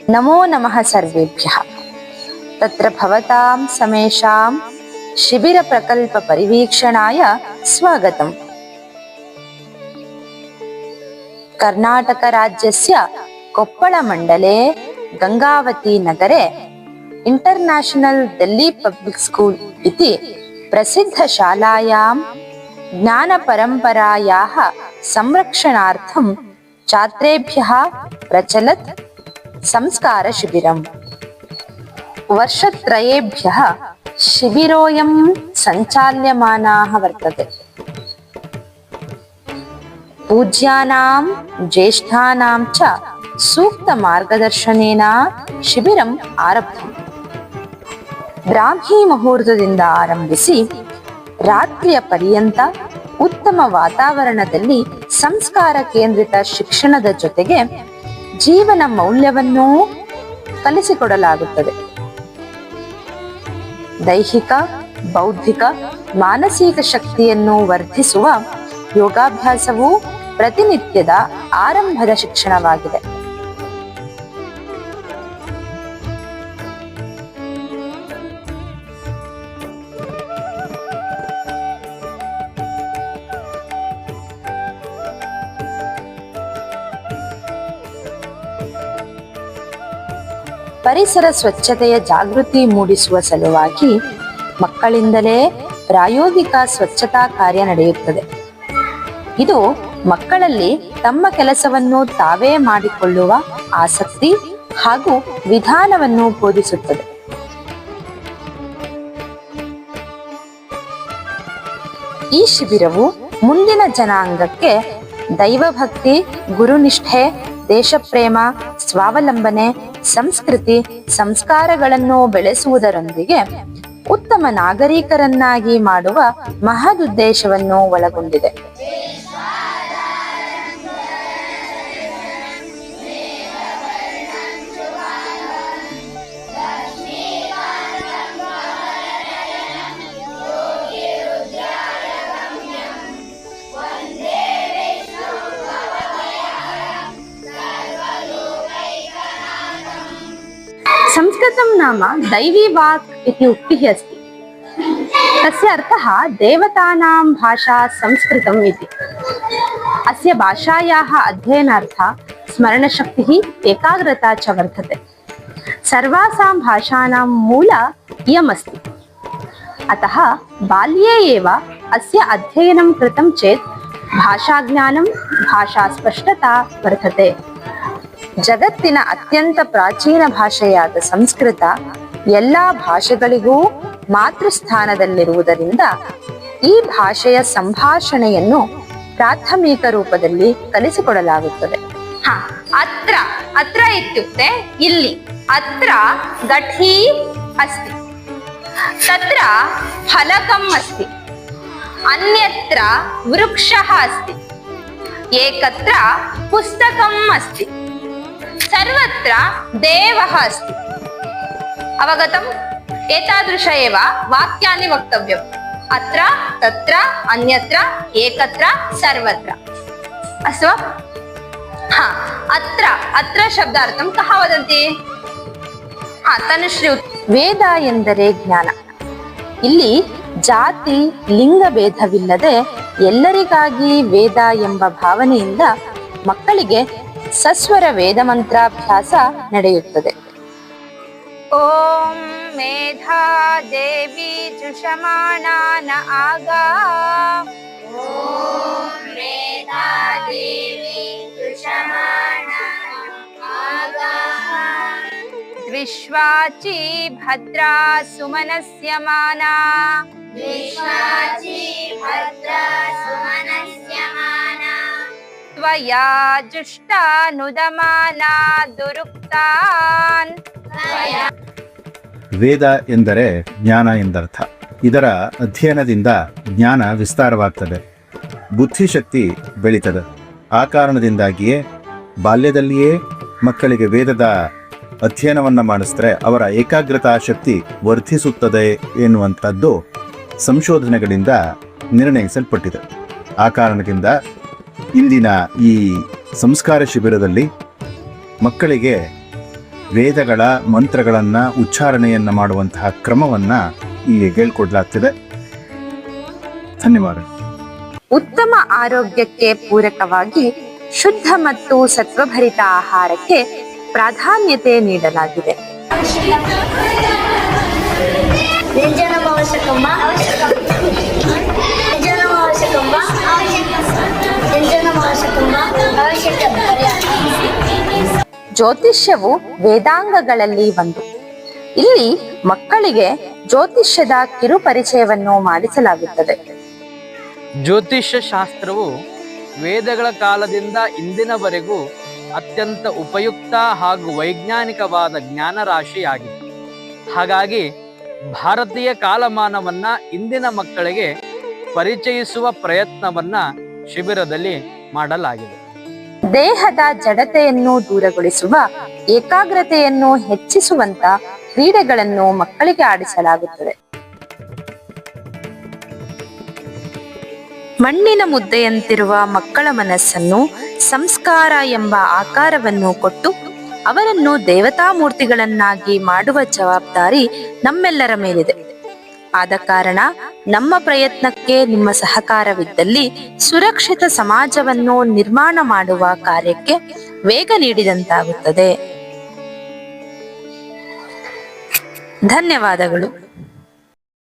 ನಮೋ ನಮಃ ಸರ್ವೇಭ್ಯಃ. ತತ್ರ ಭವತಾಂ ಸಮೇಷಾಂ ಶಿಬಿರ ಪ್ರಕಲ್ಪ ಪರಿವೀಕ್ಷಣಾಯ ಸ್ವಾಗತಂ. Karnataka ರಾಜ್ಯಸ್ಯ Koppal ಮಂಡಲೆ Gangavathi ನಗರೆ international Delhi public school इति प्रसिद्धशालायां ज्ञानपरम्परायाः संरक्षणार्थं छात्रेभ्यः प्रचलत् संस्कारशिबिरम्. वर्षत्रयेभ्यः शिबिरोऽयं सञ्चाल्यमानः वर्तते. पूज्यानां ज्येष्ठानां च सूक्तमार्गदर्शनेन शिबिरम् आरब्धम्. ಬ್ರಾಹ್ಮಿ ಮುಹೂರ್ತದಿಂದ ಆರಂಭಿಸಿ ರಾತ್ರಿಯ ಪರ್ಯಂತ ಉತ್ತಮ ವಾತಾವರಣದಲ್ಲಿ ಸಂಸ್ಕಾರ ಕೇಂದ್ರಿತ ಶಿಕ್ಷಣದ ಜೊತೆಗೆ ಜೀವನ ಮೌಲ್ಯವನ್ನೂ ಕಲಿಸಿಕೊಡಲಾಗುತ್ತದೆ. ದೈಹಿಕ, ಬೌದ್ಧಿಕ, ಮಾನಸಿಕ ಶಕ್ತಿಯನ್ನು ವರ್ಧಿಸುವ ಯೋಗಾಭ್ಯಾಸವು ಪ್ರತಿನಿತ್ಯದ ಆರಂಭದ ಶಿಕ್ಷಣವಾಗಿದೆ. ಪರಿಸರ ಸ್ವಚ್ಛತೆಯ ಜಾಗೃತಿ ಮೂಡಿಸುವ ಸಲುವಾಗಿ ಮಕ್ಕಳಿಂದಲೇ ಪ್ರಾಯೋಗಿಕ ಸ್ವಚ್ಛತಾ ಕಾರ್ಯ ನಡೆಯುತ್ತದೆ. ಇದು ಮಕ್ಕಳಲ್ಲಿ ತಮ್ಮ ಕೆಲಸವನ್ನು ತಾವೇ ಮಾಡಿಕೊಳ್ಳುವ ಆಸಕ್ತಿ ಹಾಗೂ ವಿಧಾನವನ್ನು ಬೋಧಿಸುತ್ತದೆ. ಈ ಶಿಬಿರವು ಮುಂದಿನ ಜನಾಂಗಕ್ಕೆ ದೈವಭಕ್ತಿ, ಗುರುನಿಷ್ಠೆ, ದೇಶಪ್ರೇಮ, ಸ್ವಾವಲಂಬನೆ, ಸಂಸ್ಕೃತಿ, ಸಂಸ್ಕಾರಗಳನ್ನು ಬೆಳೆಸುವುದರೊಂದಿಗೆ ಉತ್ತಮ ನಾಗರಿಕರನ್ನಾಗಿ ಮಾಡುವ ಮಹದುದ್ದೇಶವನ್ನು ಒಳಗೊಂಡಿದೆ. संस्कृतं नाम दैवी वाक् इति उक्तिः अस्ति. तस्य अर्थः देवतानां भाषा संस्कृतम् इति. अस्य भाषायाः अध्ययनार्थं स्मरणशक्तिः, एकाग्रता च वर्धते. सर्वासां भाषाणां मूला इयमस्ति. अतः बाल्ये एव अस्य अध्ययनं कृतं चेत् भाषाज्ञानं, भाषास्पष्टता वर्धते. ಜಗತ್ತಿನ ಅತ್ಯಂತ ಪ್ರಾಚೀನ ಭಾಷೆಯಾದ ಸಂಸ್ಕೃತ ಎಲ್ಲ ಭಾಷೆಗಳಿಗೂ ಮಾತೃಸ್ಥಾನದಲ್ಲಿರುವುದರಿಂದ ಈ ಭಾಷೆಯ ಸಂಭಾಷಣೆಯನ್ನು ಪ್ರಾಥಮಿಕ ರೂಪದಲ್ಲಿ ಕಲಿಸಿಕೊಡಲಾಗುತ್ತದೆ. ಅತ್ರ ಅತ್ರ ಇತ್ಯುಕ್ತೆ ಇಲ್ಲಿ. ಅತ್ರ ಘಟೀ ಅಸ್ತಿ, ತತ್ರ ಫಲಕಂ ಅಸ್ತಿ, ಅನ್ಯತ್ರ ವೃಕ್ಷಃ ಅಸ್ತಿ, ಏಕತ್ರ ಪುಸ್ತಕಂ ಅಸ್ತಿ, ಸರ್ವತ್ರ ದೇವಃ ಅಸ್ತಿ. ಅವಗತಂ? ಏತಾದೃಶ ಏವ ವಾಕ್ಯಾನಿ ವಕ್ತವ್ಯಂ. ಅತ್ರ, ತತ್ರ, ಅನ್ಯತ್ರ, ಏಕತ್ರ, ಸರ್ವತ್ರ. ಅಸ್ತು ವಾ? ಅತ್ರ ಅತ್ರ ಶಬ್ದಾರ್ಥಂ ಕಃ ವದಂತಿ? ತನುಶ್ರೀ. ವೇದ ಎಂದರೆ ಜ್ಞಾನ. ಇಲ್ಲಿ ಜಾತಿ ಲಿಂಗ ಭೇದವಿಲ್ಲದೆ ಎಲ್ಲರಿಗಾಗಿ ವೇದ ಎಂಬ ಭಾವನೆಯಿಂದ ಮಕ್ಕಳಿಗೆ ಸಸ್ವರ ವೇದ ಮಂತ್ರಾಭ್ಯಾಸ ನಡೆಯುತ್ತದೆ. ಓಂ ಮೇಧಾ ದೇವಿ ಜುಷಮಾಣಾನ ಆಗಾ. ಓಂ ಮೇಧಾ ದೇವಿ ಜುಷಮಾಣಾನ ಆಗಾ. ವಿಶ್ವಾಚಿ ಭದ್ರಾ ಸುಮನಸ್ಯಮಾನಾ. ವಿಶ್ವಾಚಿ ಭದ್ರಾ ಸುಮನಸ್ಯಮಾನಾ. ತ್ವಯಾ ಜುಷ್ಟಾನುದಮಾನಾ ದುರುಕ್ತಾನ್. ವೇದ ಎಂದರೆ ಜ್ಞಾನ ಎಂದರ್ಥ. ಇದರ ಅಧ್ಯಯನದಿಂದ ಜ್ಞಾನ ವಿಸ್ತಾರವಾಗ್ತದೆ, ಬುದ್ಧಿಶಕ್ತಿ ಬೆಳೀತದೆ. ಆ ಕಾರಣದಿಂದಾಗಿಯೇ ಬಾಲ್ಯದಲ್ಲಿಯೇ ಮಕ್ಕಳಿಗೆ ವೇದದ ಅಧ್ಯಯನವನ್ನು ಮಾಡಿಸಿದ್ರೆ ಅವರ ಏಕಾಗ್ರತಾ ಶಕ್ತಿ ವರ್ಧಿಸುತ್ತದೆ ಎನ್ನುವಂಥದ್ದು ಸಂಶೋಧನೆಗಳಿಂದ ನಿರ್ಣಯಿಸಲ್ಪಟ್ಟಿದೆ. ಆ ಕಾರಣದಿಂದ ಇಂದಿನ ಈ ಸಂಸ್ಕಾರ ಶಿಬಿರದಲ್ಲಿ ಮಕ್ಕಳಿಗೆ ವೇದಗಳ ಮಂತ್ರಗಳನ್ನ ಉಚ್ಚಾರಣೆಯನ್ನ ಮಾಡುವಂತಹ ಕ್ರಮವನ್ನ ಇಲ್ಲಿ ಹೇಳ್ಕೊಡ್ಲಾಗ್ತಿದೆ. ಧನ್ಯವಾದ. ಉತ್ತಮ ಆರೋಗ್ಯಕ್ಕೆ ಪೂರಕವಾಗಿ ಶುದ್ಧ ಮತ್ತು ಸತ್ವಭರಿತ ಆಹಾರಕ್ಕೆ ಪ್ರಾಧಾನ್ಯತೆ ನೀಡಲಾಗಿದೆ. ಜ್ಯೋತಿಷ್ಯವು ವೇದಾಂಗಗಳಲ್ಲಿ ಒಂದು. ಇಲ್ಲಿ ಮಕ್ಕಳಿಗೆ ಜ್ಯೋತಿಷ್ಯದ ಕಿರು ಪರಿಚಯವನ್ನು ಮಾಡಿಸಲಾಗುತ್ತದೆ. ಜ್ಯೋತಿಷ್ಯ ಶಾಸ್ತ್ರವು ವೇದಗಳ ಕಾಲದಿಂದ ಇಂದಿನವರೆಗೂ ಅತ್ಯಂತ ಉಪಯುಕ್ತ ಹಾಗೂ ವೈಜ್ಞಾನಿಕವಾದ ಜ್ಞಾನ ರಾಶಿಯಾಗಿದೆ. ಹಾಗಾಗಿ ಭಾರತೀಯ ಕಾಲಮಾನವನ್ನ ಇಂದಿನ ಮಕ್ಕಳಿಗೆ ಪರಿಚಯಿಸುವ ಪ್ರಯತ್ನವನ್ನ ಶಿಬಿರದಲ್ಲಿ ಮಾಡಲಾಗಿದೆ. ದೇಹದ ಜಡತೆಯನ್ನು ದೂರಗೊಳಿಸುವ, ಏಕಾಗ್ರತೆಯನ್ನು ಹೆಚ್ಚಿಸುವಂತ ಕ್ರೀಡೆಗಳನ್ನು ಮಕ್ಕಳಿಗೆ ಆಡಿಸಲಾಗುತ್ತದೆ. ಮಣ್ಣಿನ ಮುದ್ದೆಯಂತಿರುವ ಮಕ್ಕಳ ಮನಸ್ಸನ್ನು ಸಂಸ್ಕಾರ ಎಂಬ ಆಕಾರವನ್ನು ಕೊಟ್ಟು ಅವರನ್ನು ದೇವತಾ ಮೂರ್ತಿಗಳನ್ನಾಗಿ ಮಾಡುವ ಜವಾಬ್ದಾರಿ ನಮ್ಮೆಲ್ಲರ ಮೇಲಿದೆ. ಆದ ಕಾರಣ ನಮ್ಮ ಪ್ರಯತ್ನಕ್ಕೆ ನಿಮ್ಮ ಸಹಕಾರವಿದ್ದಲ್ಲಿ ಸುರಕ್ಷಿತ ಸಮಾಜವನ್ನು ನಿರ್ಮಾಣ ಮಾಡುವ ಕಾರ್ಯಕ್ಕೆ ವೇಗ ನೀಡಿದಂತಾಗುತ್ತದೆ. ಧನ್ಯವಾದಗಳು.